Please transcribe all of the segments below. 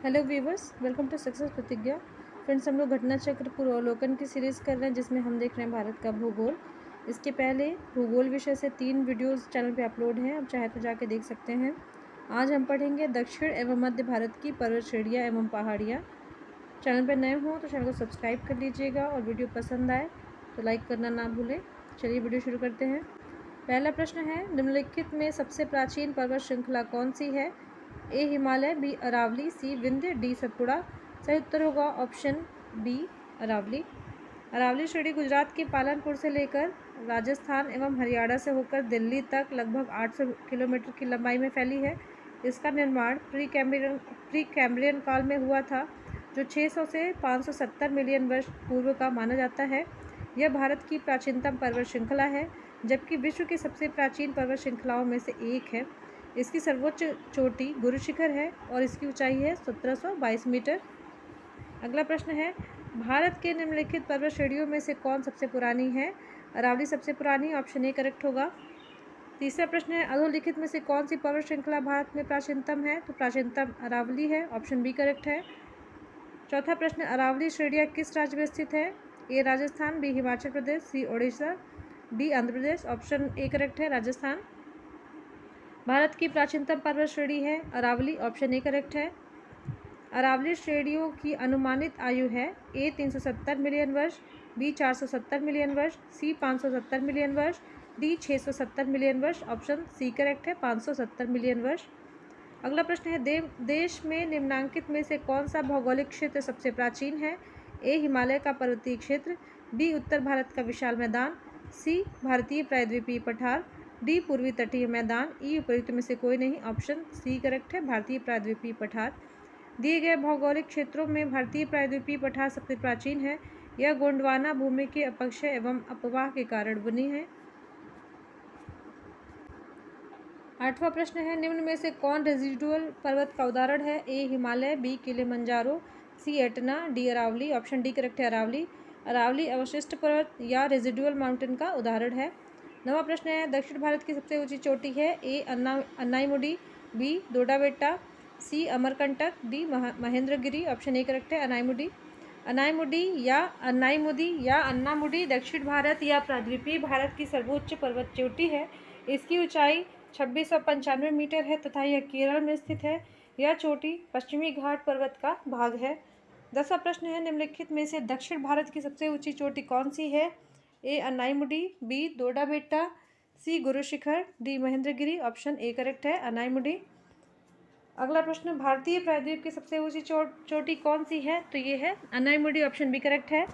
Hello viewers, welcome to success Pratigya. Friends, हम लोग घटना चक्र पूर्वावलोकन की सीरीज़ कर रहे हैं जिसमें हम देख रहे हैं भारत का भूगोल। इसके पहले भूगोल विषय से 3 वीडियोस चैनल पे अपलोड हैं, आप चाहे तो जाके देख सकते हैं। आज हम पढ़ेंगे दक्षिण एवं मध्य भारत की पर्वत श्रेणियाँ एवं पहाड़ियाँ। चैनल पर नए हों तो चैनल को सब्सक्राइब कर लीजिएगा और वीडियो पसंद आए तो लाइक करना ना भूलें। चलिए वीडियो शुरू करते हैं। पहला प्रश्न है, निम्नलिखित में सबसे प्राचीन पर्वत श्रृंखला कौन सी है? A Himalaya, B Aravalli, C Vindhya, D Satpura. सही उत्तर होगा ऑप्शन बी अरावली। अरावली श्रेणी गुजरात के पालनपुर से लेकर राजस्थान एवं हरियाणा से होकर दिल्ली तक लगभग 800 किलोमीटर की लंबाई में फैली है। इसका निर्माण प्री कैम्ब्रियन काल में हुआ था, जो 600 से 570 मिलियन वर्ष पूर्व का माना जाता है। यह भारत की प्राचीनतम पर्वत श्रृंखला है, जबकि विश्व की सबसे प्राचीन पर्वत श्रृंखलाओं में से एक है। इसकी सर्वोच्च चोटी गुरु शिखर है और इसकी ऊंचाई है 1722 मीटर। अगला प्रश्न है, भारत के निम्नलिखित पर्वत श्रेणियों में से कौन सबसे पुरानी है? अरावली सबसे पुरानी, ऑप्शन ए करेक्ट होगा। तीसरा प्रश्न है, अधोलिखित में से कौन सी पर्वत श्रृंखला भारत में प्राचीनतम है? तो प्राचीनतम अरावली है, ऑप्शन बी करेक्ट है। चौथा प्रश्न, अरावली श्रेणियाँ किस राज्य में स्थित है? A Rajasthan, B Himachal Pradesh, C Odisha, D Andhra Pradesh. Option A correct है, राजस्थान। भारत की प्राचीनतम पर्वत श्रेणी है अरावली, ऑप्शन ए करेक्ट है। अरावली श्रेणियों की अनुमानित आयु है ए 370 मिलियन वर्ष, बी 470 मिलियन वर्ष, सी 570 मिलियन वर्ष, डी 670 मिलियन वर्ष। ऑप्शन सी करेक्ट है, 570 मिलियन वर्ष। अगला प्रश्न है, देश में निम्नांकित में से कौन सा भौगोलिक क्षेत्र सबसे प्राचीन है? ए हिमालय का पर्वतीय क्षेत्र, बी उत्तर भारत का विशाल मैदान, सी भारतीय प्रायद्वीपीय पठार, डी पूर्वी तटीय मैदान, ई उपयुक्त में से कोई नहीं। ऑप्शन सी करेक्ट है, भारतीय प्रायद्वीपीय पठार। दिए गए भौगोलिक क्षेत्रों में भारतीय प्रायद्वीपीय पठार सबसे प्राचीन है। यह गोंडवाना भूमि के अपक्षय एवं अपवाह के कारण बनी है। आठवां प्रश्न है, निम्न में से कौन रेजिडुअल पर्वत का उदाहरण है? A Himalaya, B Kilimanjaro, C Etna, D Aravalli. Option D correct है, अरावली। अरावली अवशिष्ट पर्वत या रेजिडुअल माउंटेन का उदाहरण है। नवा प्रश्न है, दक्षिण भारत की सबसे ऊंची चोटी है? A Anamudi, B Doddabetta, C Amarkantak, D Mahendragiri. Option A correct है, अनाईमुडी। अन्नाईमुदी या अन्नामुडी दक्षिण भारत या प्रायद्वीपीय भारत की सर्वोच्च पर्वत चोटी है। इसकी ऊंचाई 2695 मीटर है तथा यह केरल में स्थित है। यह चोटी पश्चिमी घाट पर्वत का भाग है। 10वां प्रश्न है, निम्नलिखित में से दक्षिण भारत की सबसे ऊंची चोटी कौन सी है? A Anamudi, B Doddabetta, C Guru Shikhar, D Mahendragiri. Option A correct है, अन्नाईमुडी। अगला प्रश्न, भारतीय प्रायद्वीप की सबसे ऊंची चोटी कौन सी है? तो ये है अन्नाईमुडी, ऑप्शन बी करेक्ट है।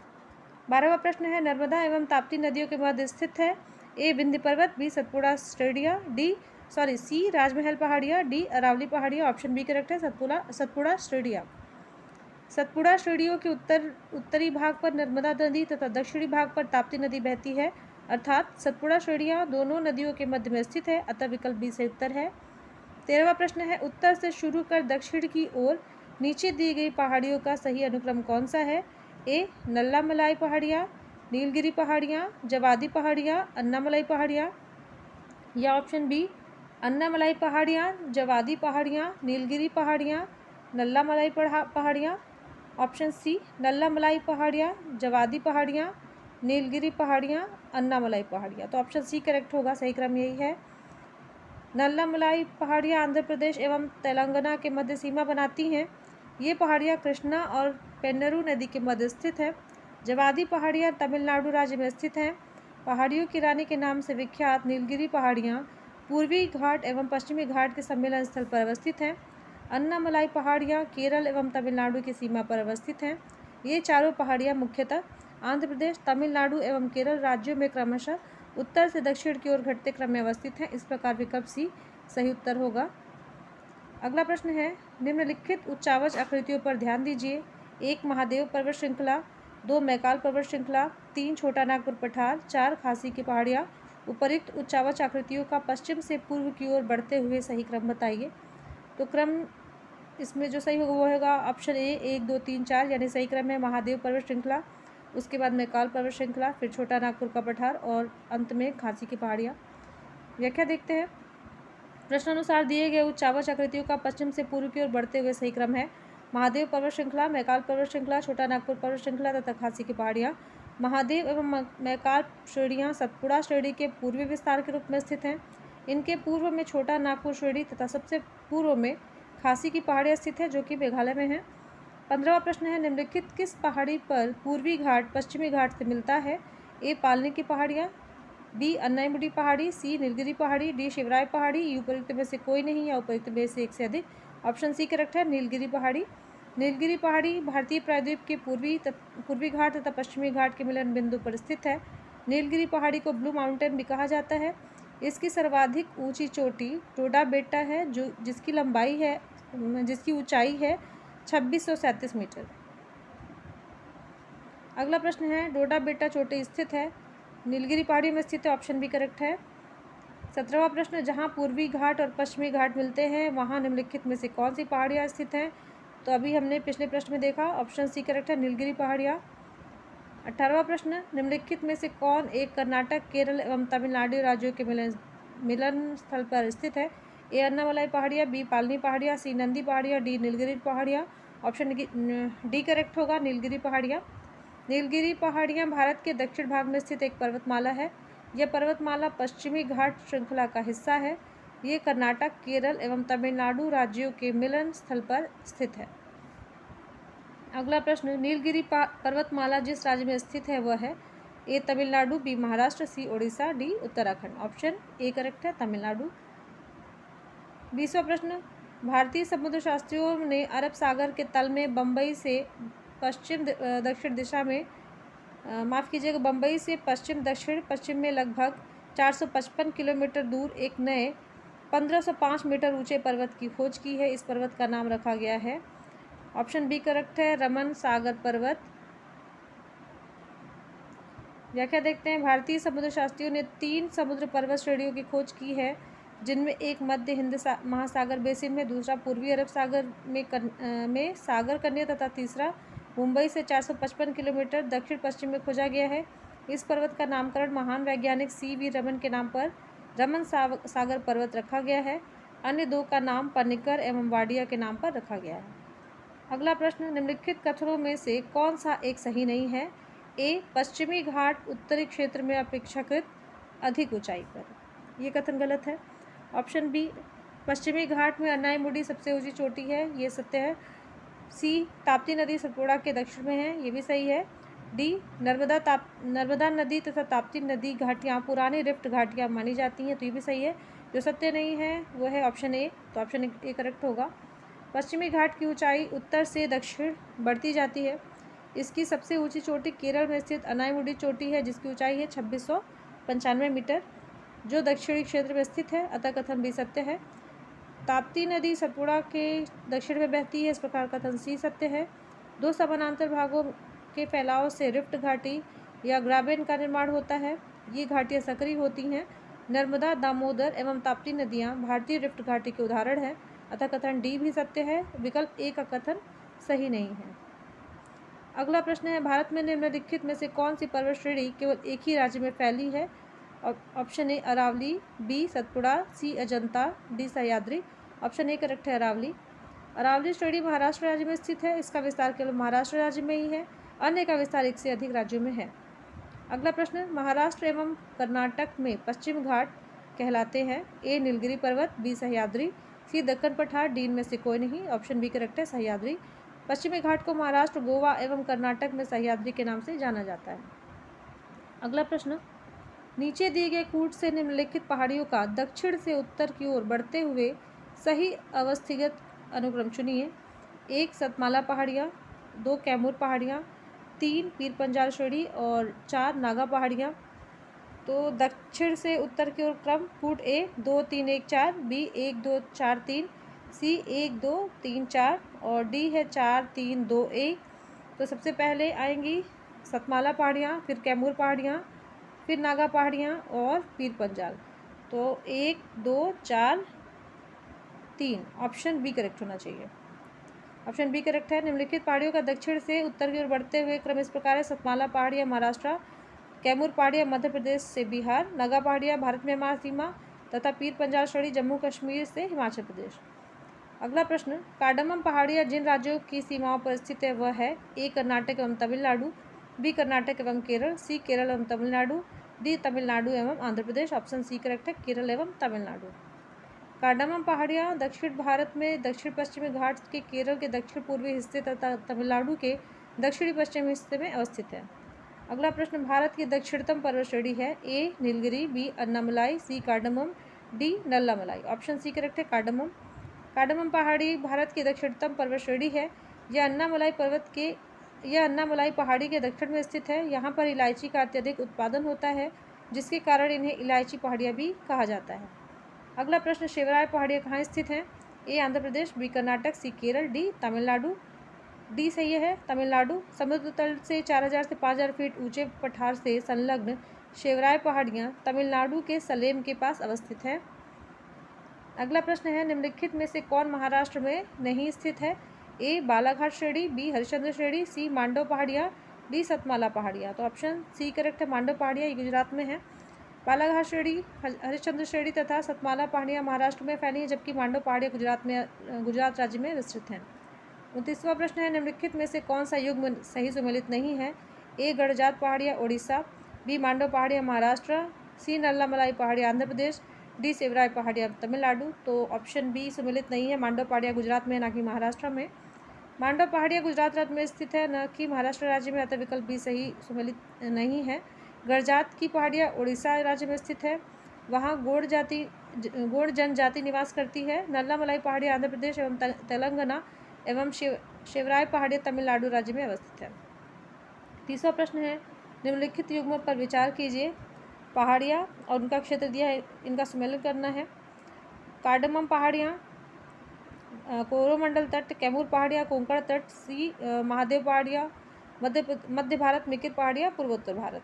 12वां प्रश्न है, नर्मदा एवं ताप्ती नदियों के मध्य स्थित है? ए विंध्य पर्वत, बी सतपुड़ा श्रेणियाँ, सी राजमहल पहाड़ियाँ, डी अरावली पहाड़ियाँ। ऑप्शन बी करेक्ट है, सतपुड़ा श्रेणियाँ। सतपुड़ा श्रेणियों के उत्तरी भाग पर नर्मदा नदी तथा दक्षिणी भाग पर ताप्ती नदी बहती है, अर्थात सतपुड़ा श्रेणियाँ दोनों नदियों के मध्य में स्थित है, अतः विकल्प बी सही उत्तर है। 13वां प्रश्न है, उत्तर से शुरू कर दक्षिण की ओर नीचे दी गई पहाड़ियों का सही अनुक्रम कौन सा है? ए नल्लामलाई पहाड़ियाँ, नीलगिरी पहाड़ियाँ, जवादी पहाड़ियाँ, अन्नामलाई पहाड़ियाँ, या ऑप्शन बी अन्नामलाई पहाड़ियाँ, जवादी पहाड़ियाँ, नीलगिरी पहाड़ियाँ, नल्लामलाई पहाड़ियाँ। ऑप्शन सी नल्लामलाई पहाड़ियाँ, जवादी पहाड़ियाँ, नीलगिरी पहाड़ियाँ, अन्नामलाई पहाड़ियाँ। तो ऑप्शन सी करेक्ट होगा, सही क्रम यही है। नल्लामलाई पहाड़ियाँ आंध्र प्रदेश एवं तेलंगाना के मध्य सीमा बनाती हैं। ये पहाड़ियाँ कृष्णा और पेन्नरू नदी के मध्य स्थित है। जवादी पहाड़ियाँ तमिलनाडु राज्य में स्थित हैं। पहाड़ियों की रानी के नाम से विख्यात नीलगिरी पहाड़ियाँ पूर्वी घाट एवं पश्चिमी घाट के सम्मेलन स्थल पर अवस्थित हैं। अन्नामलाई पहाड़ियाँ केरल एवं तमिलनाडु की सीमा पर अवस्थित हैं। ये चारों पहाड़ियाँ मुख्यतः आंध्र प्रदेश, तमिलनाडु एवं केरल राज्यों में क्रमशः उत्तर से दक्षिण की ओर घटते क्रम में अवस्थित हैं। इस प्रकार विकल्प सी सही उत्तर होगा। अगला प्रश्न है, निम्नलिखित उच्चावच आकृतियों पर ध्यान दीजिए। 1 महादेव पर्वत श्रृंखला, 2 मैकाल पर्वत श्रृंखला, 3 छोटा नागपुर पठार, 4 खासी की पहाड़ियाँ। उपयुक्त उच्चावच आकृतियों का पश्चिम से पूर्व की ओर बढ़ते हुए सही क्रम बताइए। तो क्रम इसमें जो सही होगा वो होगा ऑप्शन ए 1 2 3 4, यानी सही क्रम है महादेव पर्वत श्रृंखला, उसके बाद मैकाल पर्वत श्रृंखला, फिर छोटा नागपुर का पठार और अंत में खासी की पहाड़ियाँ। व्याख्या देखते हैं। प्रश्नानुसार दिए गए उच्चावच आकृतियों का पश्चिम से पूर्व की ओर बढ़ते हुए सही क्रम है। महादेव पर्वत श्रृंखला, मैकाल पर्वत श्रृंखला, छोटा नागपुर पर्वत श्रृंखला तथा खासी की पहाड़ियाँ। महादेव एवं मैकाल श्रेणियाँ सतपुड़ा श्रेणी के पूर्वी विस्तार के रूप में स्थित हैं। इनके पूर्व में छोटा नागपुर श्रेणी तथा सबसे पूर्व में खासी की पहाड़ियाँ स्थित है, जो कि मेघालय में है। 15वां प्रश्न है, निम्नलिखित किस पहाड़ी पर पूर्वी घाट पश्चिमी घाट से मिलता है? ए पालनी की पहाड़ियाँ, बी अन्नाईमुडी पहाड़ी, सी नीलगिरी पहाड़ी, डी शिवराय पहाड़ी, उपयुक्त में से कोई नहीं या उपयुक्त में से एक से अधिक। ऑप्शन सी करेक्ट है, नीलगिरी पहाड़ी। नीलगिरी पहाड़ी भारतीय प्रायद्वीप के पूर्वी घाट तथा पश्चिमी घाट के मिलन बिंदु पर स्थित है। नीलगिरी पहाड़ी को ब्लू माउंटेन भी कहा जाता है। इसकी सर्वाधिक ऊंची चोटी टोडा बेट्टा है, जिसकी ऊंचाई है 2637 मीटर। अगला प्रश्न है, डोडा बेट्टा चोटी स्थित है, नीलगिरी पहाड़ी में स्थित है। ऑप्शन बी करेक्ट है। 17वां प्रश्न, जहां पूर्वी घाट और पश्चिमी घाट मिलते हैं वहां निम्नलिखित में से कौन सी पहाड़ियां स्थित हैं? तो अभी हमने पिछले प्रश्न में देखा, ऑप्शन सी करेक्ट है, नीलगिरी पहाड़ियां। 18वां प्रश्न, निम्नलिखित में से कौन एक कर्नाटक, केरल एवं तमिलनाडु राज्यों के मिलन स्थल पर स्थित है? ए अन्नामलाई पहाड़ियाँ, बी पालनी पहाड़ियाँ, सी नंदी पहाड़ियाँ, डी नीलगिरी पहाड़ियाँ। ऑप्शन डी करेक्ट होगा, नीलगिरी पहाड़ियाँ। नीलगिरी पहाड़ियाँ भारत के दक्षिण भाग में स्थित एक पर्वतमाला है। यह पर्वतमाला पश्चिमी घाट श्रृंखला का हिस्सा है। ये कर्नाटक, केरल एवं तमिलनाडु राज्यों के मिलन स्थल पर स्थित है। अगला प्रश्न, नीलगिरी पर्वतमाला जिस राज्य में स्थित है वह है? A Tamil Nadu, B Maharashtra, C Odisha, D Uttarakhand. Option A correct है, तमिलनाडु। 20वां प्रश्न, भारतीय समुद्र शास्त्रियों ने अरब सागर के तल में बम्बई से पश्चिम दक्षिण दिशा में बम्बई से पश्चिम दक्षिण पश्चिम में लगभग 455 किलोमीटर दूर एक नए 1505 मीटर ऊंचे पर्वत की खोज की है। इस पर्वत का नाम रखा गया है, ऑप्शन बी करेक्ट है, रमन सागर पर्वत। व्याख्या देखते हैं, भारतीय समुद्र शास्त्रियों ने 3 समुद्र पर्वत श्रेणियों की खोज की है, जिनमें एक मध्य हिंद महासागर बेसिन में, दूसरा पूर्वी अरब सागर में सागर कन्या तथा तीसरा मुंबई से 455 किलोमीटर दक्षिण पश्चिम में खोजा गया है। इस पर्वत का नामकरण महान वैज्ञानिक सी.वी. रमन के नाम पर रमन सागर पर्वत रखा गया है। अन्य 2 का नाम पनिकर एवं वाडिया के नाम पर रखा गया है। अगला प्रश्न, निम्नलिखित कथनों में से कौन सा एक सही नहीं है? ए पश्चिमी घाट उत्तरी क्षेत्र में अपेक्षाकृत अधिक ऊंचाई पर, ये कथन गलत है। ऑप्शन बी, पश्चिमी घाट में अन्नाईमुडी सबसे ऊंची चोटी है, ये सत्य है। सी, ताप्ती नदी सतपुड़ा के दक्षिण में है, ये भी सही है। डी, नर्मदा नदी तथा ताप्ती नदी घाटियाँ पुरानी रिफ्ट घाटियाँ मानी जाती हैं, तो ये भी सही है। जो सत्य नहीं है वो है ऑप्शन ए, तो ऑप्शन ए करेक्ट होगा। पश्चिमी घाट की ऊंचाई उत्तर से दक्षिण बढ़ती जाती है। इसकी सबसे ऊंची चोटी केरल में स्थित अन्नाईमुडी चोटी है, जिसकी ऊंचाई है 2695 मीटर, जो दक्षिणी क्षेत्र में स्थित है, अतः कथन भी सत्य है। ताप्ती नदी सतपुड़ा के दक्षिण में बहती है, इस प्रकार कथन सी सत्य है। 2 समानांतर भागों के फैलाव से रिफ्ट घाटी या ग्राबेन का निर्माण होता है। ये घाटियाँ सक्रिय होती हैं। नर्मदा, दामोदर एवं ताप्ती नदियाँ भारतीय रिफ्ट घाटी के उदाहरण हैं, अतः कथन डी भी सत्य है। विकल्प ए का कथन सही नहीं है। अगला प्रश्न है, भारत में निम्नलिखित में से कौन सी पर्वत श्रेणी केवल एक ही राज्य में फैली है? Option A Aravalli, B Satpura, C Ajanta, D Sahyadri. Option A correct है, अरावली। अरावली श्रेणी महाराष्ट्र राज्य में स्थित है। इसका विस्तार केवल महाराष्ट्र राज्य में ही है, अन्य का विस्तार 1 से अधिक राज्यों में है। अगला प्रश्न, महाराष्ट्र एवं कर्नाटक में पश्चिम घाट कहलाते हैं? ए नीलगिरी पर्वत, बी सह्याद्री, सी दक्कन पठार, डी में से कोई नहीं। ऑप्शन बी करेक्ट है, सह्याद्री। पश्चिमी घाट को महाराष्ट्र, गोवा एवं कर्नाटक में सह्याद्री के नाम से जाना जाता है। अगला प्रश्न, नीचे दिए गए कूट से निम्नलिखित पहाड़ियों का दक्षिण से उत्तर की ओर बढ़ते हुए सही अवस्थिगत अनुक्रम चुनिए। 1 सतमाला पहाड़ियाँ, 2 कैमूर पहाड़ियाँ, 3 पीर पंजाल श्रेणी और 4 नागा पहाड़ियाँ। तो दक्षिण से उत्तर की ओर क्रम, कूट ए 2 3 1 4, बी 1 2 4 3, सी 1 2 3 4 और डी है 4 3 2 1। तो सबसे पहले आएंगी सतमाला पहाड़ियाँ, फिर कैमूर पहाड़ियाँ, फिर नागा पहाड़ियाँ और पीर पंजाल। तो 1 2 4 3, ऑप्शन बी करेक्ट होना चाहिए। ऑप्शन बी करेक्ट है। निम्नलिखित पहाड़ियों का दक्षिण से उत्तर की ओर बढ़ते हुए क्रम इस प्रकार है: सतमाला पहाड़ियाँ महाराष्ट्र, कैमूर पहाड़ियाँ मध्य प्रदेश से बिहार, नागा पहाड़ियाँ भारत म्यांमार सीमा तथा पीर पंजाल श्रेणी जम्मू कश्मीर से हिमाचल प्रदेश। अगला प्रश्न, कार्डमम पहाड़ियाँ जिन राज्यों की सीमाओं पर स्थित है वह है ए कर्नाटक एवं तमिलनाडु, बी कर्नाटक एवं केरल, सी केरल एवं तमिलनाडु, डी तमिलनाडु एवं Andhra Pradesh. Option C correct है, केरल एवं तमिलनाडु। कार्डमम पहाड़ियाँ दक्षिण भारत में दक्षिण पश्चिमी घाट के केरल के दक्षिण पूर्वी हिस्से तथा तमिलनाडु के दक्षिणी पश्चिमी हिस्से में अवस्थित है। अगला प्रश्न, भारत की दक्षिणतम पर्वत श्रेणी है A Nilgiri, B Annamalai, C cardamom, D Nallamalai. Option C correct है, कार्डमम। कार्डमम पहाड़ी भारत की दक्षिणतम पर्वत श्रेणी है। यह अन्नामलाई पहाड़ी के दक्षिण में स्थित है। यहाँ पर इलायची का अत्यधिक उत्पादन होता है, जिसके कारण इन्हें इलायची पहाड़ियाँ भी कहा जाता है। अगला प्रश्न, शिवराय पहाड़ियाँ कहाँ स्थित हैं? ए आंध्र प्रदेश, बी कर्नाटक, सी केरल, डी तमिलनाडु। डी सही है, तमिलनाडु। समुद्र तल से 4000 से 5000 फीट ऊंचे पठार से संलग्न शिवराय पहाड़ियाँ तमिलनाडु के सलेम के पास अवस्थित है। अगला प्रश्न है, निम्नलिखित में से कौन महाराष्ट्र में नहीं स्थित है? ए बालाघाट श्रेणी, बी हरिश्चंद्र श्रेणी, सी मांडव पहाड़ियाँ, डी सतमाला पहाड़ियाँ। तो ऑप्शन सी करेक्ट है, मांडव पहाड़ियाँ ये गुजरात में है। बालाघाट श्रेणी, हरिश्चंद्र श्रेणी तथा सतमाला पहाड़ियाँ महाराष्ट्र में फैली हैं, जबकि मांडव पहाड़ियाँ गुजरात राज्य में विस्तृत हैं। 29वां प्रश्न है, निम्नलिखित में से कौन सा युग्म सही सुमेलित नहीं है? ए गडजात पहाड़ियाँ ओडिशा, बी मांडव पहाड़ियाँ महाराष्ट्र, सी नल्लामलाई पहाड़ियाँ आंध्र प्रदेश, डी शिवराय पहाड़ियाँ तमिलनाडु। तो ऑप्शन बी सुमेलित नहीं है, मांडव पहाड़ियाँ गुजरात में, ना कि महाराष्ट्र में। मांडव पहाड़ियाँ गुजरात राज्य में स्थित है, न कि महाराष्ट्र राज्य में, अतः विकल्प बी सही सुमेलित नहीं है। गडजात की पहाड़ियाँ उड़ीसा राज्य में स्थित है, वहाँ गोंड जनजाति निवास करती है। नल्लामलाई पहाड़ियाँ आंध्र प्रदेश एवं तेलंगाना एवं शिवराय पहाड़ियाँ तमिलनाडु राज्य में अवस्थित है। 30वां प्रश्न है, निम्नलिखित युग्मों पर विचार कीजिए। पहाड़ियाँ और उनका क्षेत्र दिया है, इनका सुमेलन करना है। कार्डमम पहाड़ियाँ, कोरोमंडल तट, कैमूर पहाड़ियाँ, कोंकण तट, सी महादेव पहाड़ियाँ मध्य भारत, मिकिर पहाड़ियाँ पूर्वोत्तर भारत।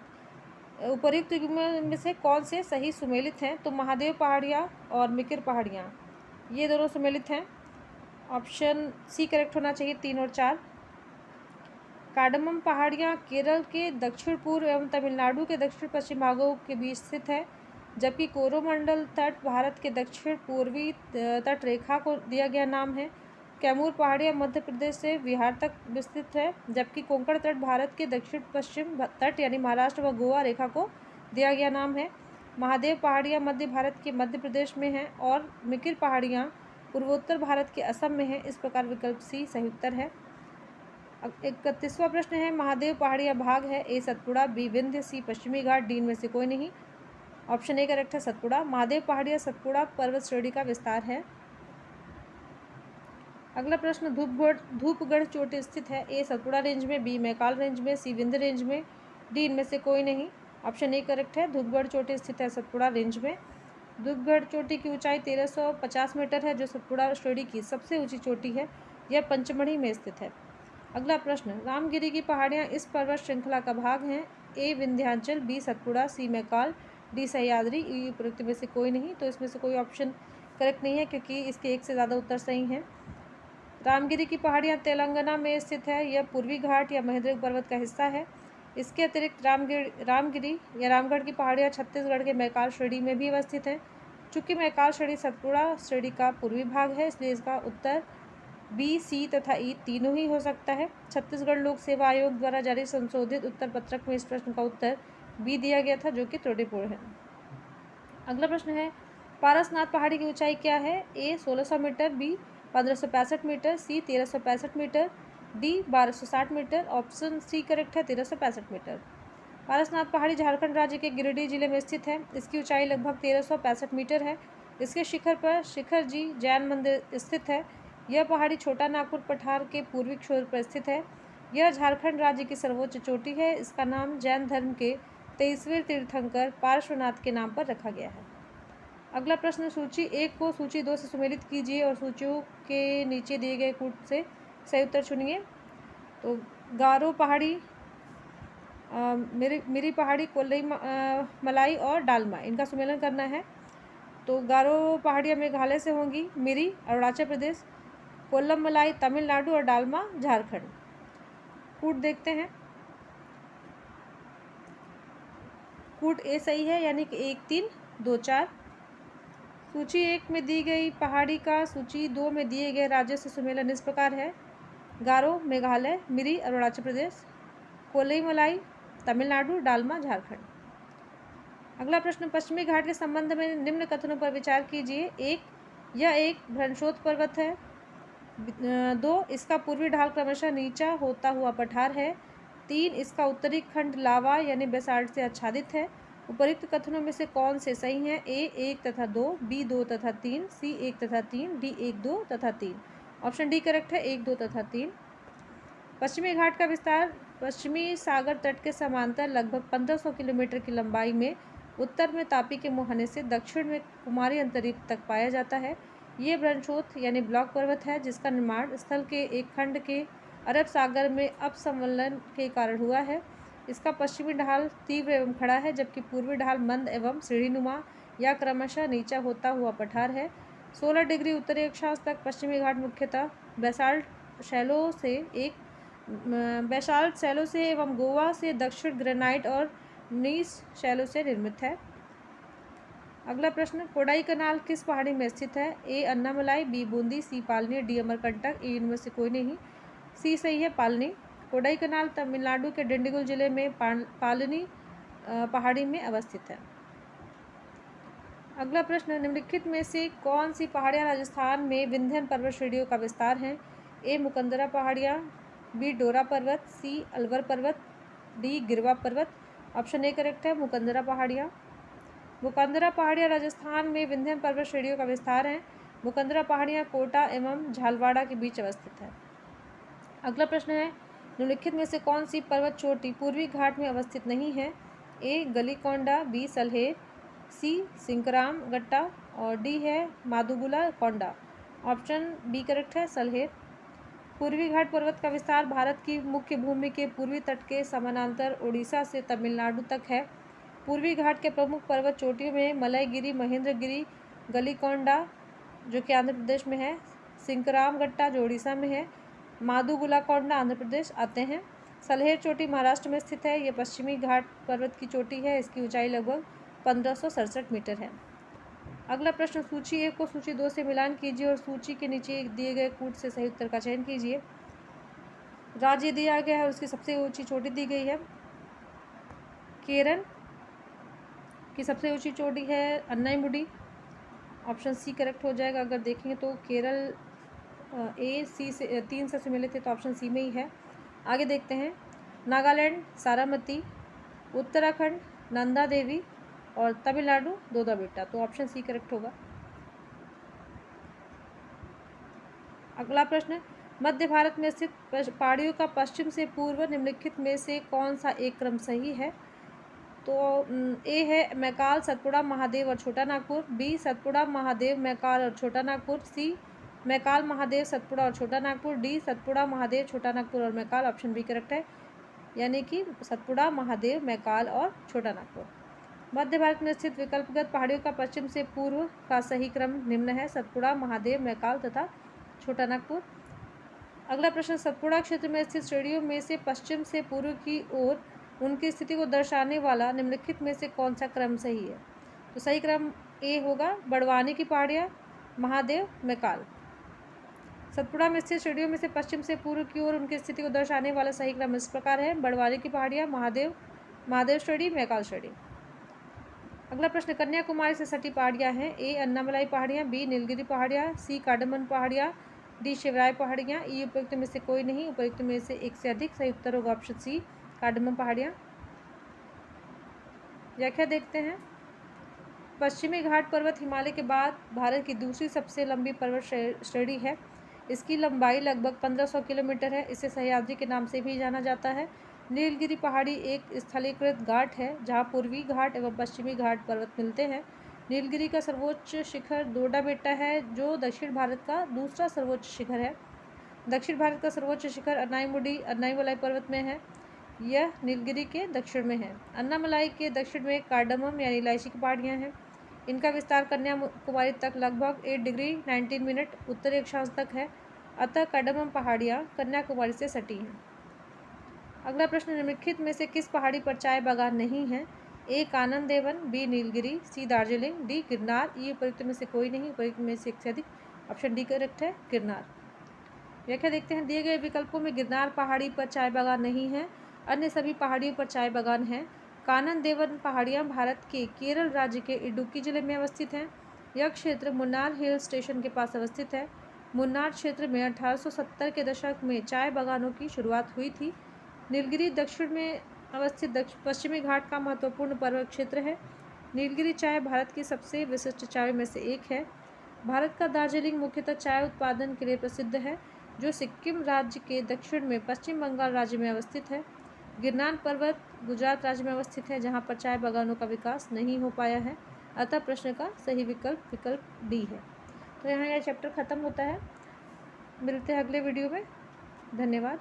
उपर्युक्त युग्मों में से कौन से सही सुमेलित हैं? तो महादेव पहाड़ियाँ और मिकिर पहाड़ियाँ ये दोनों सुमेलित हैं। ऑप्शन सी करेक्ट होना चाहिए, 3 और 4। कार्डमम पहाड़ियाँ केरल के दक्षिण पूर्व एवं तमिलनाडु के दक्षिण पश्चिम भागों के बीच स्थित है, जबकि कोरोमंडल तट भारत के दक्षिण पूर्वी तट रेखा को दिया गया नाम है। कैमूर पहाड़ियाँ मध्य प्रदेश से बिहार तक विस्तृत है, जबकि कोंकण तट भारत के दक्षिण पश्चिम तट यानी महाराष्ट्र व गोवा रेखा को दिया गया नाम है। महादेव पहाड़ियाँ मध्य भारत के मध्य प्रदेश में हैं और मिकिर पहाड़ियाँ पूर्वोत्तर भारत के असम में है। इस प्रकार विकल्प सी सही उत्तर है। 31वां प्रश्न है, महादेव पहाड़ियाँ भाग है? ए सतपुड़ा, बी विंध्य, सी पश्चिमी घाट, डी में से कोई नहीं। ऑप्शन ए करेक्ट है, सतपुड़ा। महादेव पहाड़ियाँ सतपुड़ा पर्वत श्रेणी का विस्तार है। अगला प्रश्न, धूपगढ़ चोटी स्थित है? ए सतपुड़ा रेंज में, बी मैकाल रेंज में, सी विंध्य रेंज में, डी इनमें से कोई नहीं। ऑप्शन ए करेक्ट है, धूपगढ़ चोटी स्थित है सतपुड़ा रेंज में। धूपगढ़ चोटी की ऊंचाई 1350 मीटर है, जो सतपुड़ा श्रेणी की सबसे ऊंची चोटी है। यह पंचमढ़ी में स्थित है। अगला प्रश्न, रामगिरी की पहाड़ियाँ इस पर्वत श्रृंखला का भाग हैं? ए विंध्याचल, बी सतपुड़ा, सी मैकाल, डी सह्याद्री। उपरोक्त में से कोई नहीं, तो इसमें से कोई ऑप्शन करेक्ट नहीं है, क्योंकि इसके एक से ज़्यादा उत्तर सही हैं। रामगिरी की पहाड़ियाँ तेलंगाना में स्थित है। यह पूर्वी घाट या महेंद्रगिरी पर्वत का हिस्सा है। इसके अतिरिक्त रामगिरी या रामगढ़ की पहाड़ियाँ छत्तीसगढ़ के मैकाल श्रेणी में भी अवस्थित हैं। चूँकि मैकाल श्रेणी सतपुड़ा श्रेणी का पूर्वी भाग है, इसलिए इसका उत्तर बी, सी तथा ई तीनों ही हो सकता है। छत्तीसगढ़ लोक सेवा आयोग द्वारा जारी संशोधित उत्तर पत्रक में इस प्रश्न का उत्तर बी दिया गया था, जो कि त्रुटिपूर्ण है। अगला प्रश्न है, पारसनाथ पहाड़ी की ऊंचाई क्या है? A 1600 metre, B 1565 metre, C 1365 metre, D 1260 metre. Option C correct है, 1365 मीटर। पारसनाथ पहाड़ी झारखंड राज्य के गिरिडीह जिले में स्थित है। इसकी ऊंचाई लगभग 1365 मीटर है। इसके शिखर पर शिखर जी जैन मंदिर स्थित है। यह पहाड़ी छोटा नागपुर पठार के पूर्वी छोर पर स्थित है। यह झारखंड राज्य की सर्वोच्च चोटी है। इसका नाम जैन धर्म के 23वें तीर्थंकर पार्श्वनाथ के नाम पर रखा गया है। अगला प्रश्न, सूची 1 को सूची 2 से सुमेलित कीजिए और सूचियों के नीचे दिए गए कूट से सही उत्तर चुनिए। तो गारो पहाड़ी, मिरी पहाड़ी, कोल्लई मलाई और डालमा, इनका सुमेलन करना है। तो गारो पहाड़ियाँ मेघालय से होंगी, मिरी अरुणाचल प्रदेश, कोल्लम मलाई तमिलनाडु और डालमा झारखंड। कूट देखते हैं। कूट ए सही है, यानी कि 1 3 2 4। सूची 1 में दी गई पहाड़ी का सूची 2 में दिए गए राज्यों से सुमेलन इस प्रकार है: गारो मेघालय, मिरी अरुणाचल प्रदेश, कोलईमलाई तमिलनाडु, डालमा झारखंड। अगला प्रश्न, पश्चिमी घाट के संबंध में निम्न कथनों पर विचार कीजिए। 1, यह एक भ्रंशोत्त पर्वत है। 2, इसका पूर्वी ढाल क्रमशः नीचा होता हुआ पठार है। 3, इसका उत्तरी खंड लावा यानी बेसाल्ट से आच्छादित है। उपर्युक्त कथनों में से कौन से सही हैं? ए 1 तथा 2, बी 2 तथा 3, सी 1 तथा 3, डी 1, 2 तथा 3। ऑप्शन डी करेक्ट है, 1, 2 तथा 3। पश्चिमी घाट का विस्तार पश्चिमी सागर तट के समांतर लगभग 1500 किलोमीटर की लंबाई में उत्तर में तापी के मुहाने से दक्षिण में कुमारी अंतरीप तक पाया जाता है। ये भ्रंशोत्त यानी ब्लॉक पर्वत है जिसका निर्माण स्थल के एक खंड के अरब सागर में अपसंवलन के कारण हुआ है। इसका पश्चिमी ढाल तीव्र एवं खड़ा है जबकि पूर्वी ढाल मंद एवं सीढ़ीनुमा या क्रमशः नीचा होता हुआ पठार है। 16 डिग्री उत्तरी अक्षांश तक पश्चिमी घाट मुख्यतः बेसाल्ट शैलो से एवं गोवा से दक्षिण ग्रेनाइट और नीस शैलो से निर्मित है। अगला प्रश्न, कोडाई कनाल किस पहाड़ी में स्थित है? ए अन्नामलाई, बी बूंदी, सी पालनी, डी अमरकंटक, ए इनमें से कोई नहीं। सी सही है, पालनी। कोडाई कनाल तमिलनाडु के डिंडिगुल जिले में पालनी पहाड़ी में अवस्थित है। अगला प्रश्न, निम्नलिखित में से कौन सी पहाड़ियाँ राजस्थान में विंध्यन पर्वत श्रेणियों का विस्तार हैं? ए मुकंदरा पहाड़ियाँ, बी डोरा पर्वत, सी अलवर पर्वत, डी गिरवा पर्वत। ऑप्शन ए करेक्ट है, मुकंदरा पहाड़ियाँ। मुकंदरा पहाड़ियाँ राजस्थान में विंध्यन पर्वत श्रेणियों का विस्तार हैं। मुकंदरा पहाड़ियाँ कोटा एवं झालवाड़ा के बीच अवस्थित है। अगला प्रश्न है, निम्नलिखित में से कौन सी पर्वत चोटी पूर्वी घाट में अवस्थित नहीं है? ए गलीकोंडा, बी सलहेर, सी सिंकराम गट्टा और डी है माधुगुला कोंडा। ऑप्शन बी करेक्ट है, सलहेर। पूर्वी घाट पर्वत का विस्तार भारत की मुख्य भूमि के पूर्वी तट के समानांतर उड़ीसा से तमिलनाडु तक है। पूर्वी घाट के प्रमुख पर्वत चोटियों में मलयगिरी, महेंद्रगिरी, गलीकोंडा जो कि आंध्र प्रदेश में है, सिंकराम गट्टा जो उड़ीसा में है, माधुगुला कोंडा आंध्र प्रदेश आते हैं। सलहेर चोटी महाराष्ट्र में स्थित है। यह पश्चिमी घाट पर्वत की चोटी है। इसकी ऊंचाई लगभग 1567 मीटर है। अगला प्रश्न, सूची 1 को सूची 2 से मिलान कीजिए और सूची के नीचे दिए गए कूट से सही उत्तर का चयन कीजिए। राज्य दिया गया है, उसकी सबसे ऊंची चोटी दी गई है। केरल की सबसे ऊंची चोटी है अन्नाईमुडी। ऑप्शन सी करेक्ट हो जाएगा। अगर देखेंगे तो केरल ए सी से 3 से मिले थे तो ऑप्शन सी में ही है। आगे देखते हैं, नागालैंड सारामती, उत्तराखंड नंदा देवी और तमिलनाडु दोदा बेटा। तो ऑप्शन सी करेक्ट होगा। अगला प्रश्न, मध्य भारत में स्थित पहाड़ियों का पश्चिम से पूर्व निम्नलिखित में से कौन सा एक क्रम सही है? तो ए है मैकाल, सतपुड़ा, महादेव और छोटा नागपुर, बी सतपुड़ा, महादेव, मैकाल और छोटा नागपुर, सी मैकाल, महादेव, सतपुड़ा और छोटा नागपुर, डी सतपुड़ा, महादेव, छोटा नागपुर और मैकाल। ऑप्शन बी करेक्ट है, यानी कि सतपुड़ा, महादेव, मैकाल और छोटा नागपुर। मध्य भारत में स्थित विकल्पगत पहाड़ियों का पश्चिम से पूर्व का सही क्रम निम्न है: सतपुड़ा, महादेव, मैकाल तथा छोटा नागपुर। अगला प्रश्न, सतपुड़ा क्षेत्र में स्थित श्रेणियों में से पश्चिम से पूर्व की ओर उनकी स्थिति को दर्शाने वाला निम्नलिखित में से कौन सा क्रम सही है? तो सही क्रम ए होगा, बड़वानी की पहाड़ियाँ, महादेव, मैकाल। सतपुड़ा में स्थित श्रेणियों में से पश्चिम से पूर्व की ओर उनकी स्थिति को दर्शाने वाला सही क्रम इस प्रकार है: बड़वानी की पहाड़ियाँ, महादेव श्रेणी, मैकाल श्रेणी। अगला प्रश्न, कन्याकुमारी से सटी पहाड़ियाँ हैं। ए अन्नामलाई पहाड़ियाँ, बी नीलगिरी पहाड़ियाँ, सी कार्डमन पहाड़ियाँ, डी शिवराय पहाड़ियाँ। ई उपयुक्त में से कोई नहीं। उपयुक्त में से एक से अधिक। सही उत्तर होगा ऑप्शन सी, कार्डमन पहाड़ियाँ। व्याख्या देखते हैं, पश्चिमी घाट पर्वत हिमालय के बाद भारत की दूसरी सबसे लंबी पर्वत श्रेणी है। इसकी लंबाई लगभग 1500 किलोमीटर है। इसे सह्याद्री के नाम से भी जाना जाता है। नीलगिरी पहाड़ी एक स्थलीकृत घाट है जहाँ पूर्वी घाट एवं पश्चिमी घाट पर्वत मिलते हैं। नीलगिरी का सर्वोच्च शिखर दोडा बेट्टा है जो दक्षिण भारत का दूसरा सर्वोच्च शिखर है। दक्षिण भारत का सर्वोच्च शिखर अन्नाईमलाई पर्वत में है। यह नीलगिरी के दक्षिण में है। अन्नामलाई के दक्षिण में कार्डमम यानी इलायची की पहाड़ियाँ हैं। इनका विस्तार कन्याकुमारी तक लगभग 8 डिग्री 19 मिनट उत्तरी अक्षांश तक है। अतः कार्डमम पहाड़ियाँ कन्याकुमारी से सटी हैं। अगला प्रश्न, निम्नलिखित में से किस पहाड़ी पर चाय बागान नहीं है? ए कानन देवन, बी नीलगिरी, सी दार्जिलिंग, डी गिरनार। ये उपयुक्त में से कोई नहीं, उपयुक्त में से एक से अधिक। ऑप्शन डी करेक्ट है, गिरनार। व्याख्या देखते हैं। दिए गए विकल्पों में गिरनार पहाड़ी पर चाय बागान नहीं है, अन्य सभी पहाड़ियों पर चाय बागान हैं। कानन देवन पहाड़ियाँ भारत के केरल राज्य के इडुक्की जिले में अवस्थित हैं। यह क्षेत्र मुन्नार हिल स्टेशन के पास अवस्थित है। मुन्नार क्षेत्र में 1870 के दशक में चाय बागानों की शुरुआत हुई थी। नीलगिरी दक्षिण में अवस्थित पश्चिमी घाट का महत्वपूर्ण पर्वत क्षेत्र है। नीलगिरी चाय भारत की सबसे विशिष्ट चाय में से एक है। भारत का दार्जिलिंग मुख्यतः चाय उत्पादन के लिए प्रसिद्ध है, जो सिक्किम राज्य के दक्षिण में पश्चिम बंगाल राज्य में अवस्थित है। गिरनार पर्वत गुजरात राज्य में अवस्थित है, जहाँ पर चाय बागानों का विकास नहीं हो पाया है। अतः प्रश्न का सही विकल्प डी है। तो यहाँ यह चैप्टर खत्म होता है। मिलते हैं अगले वीडियो में। धन्यवाद।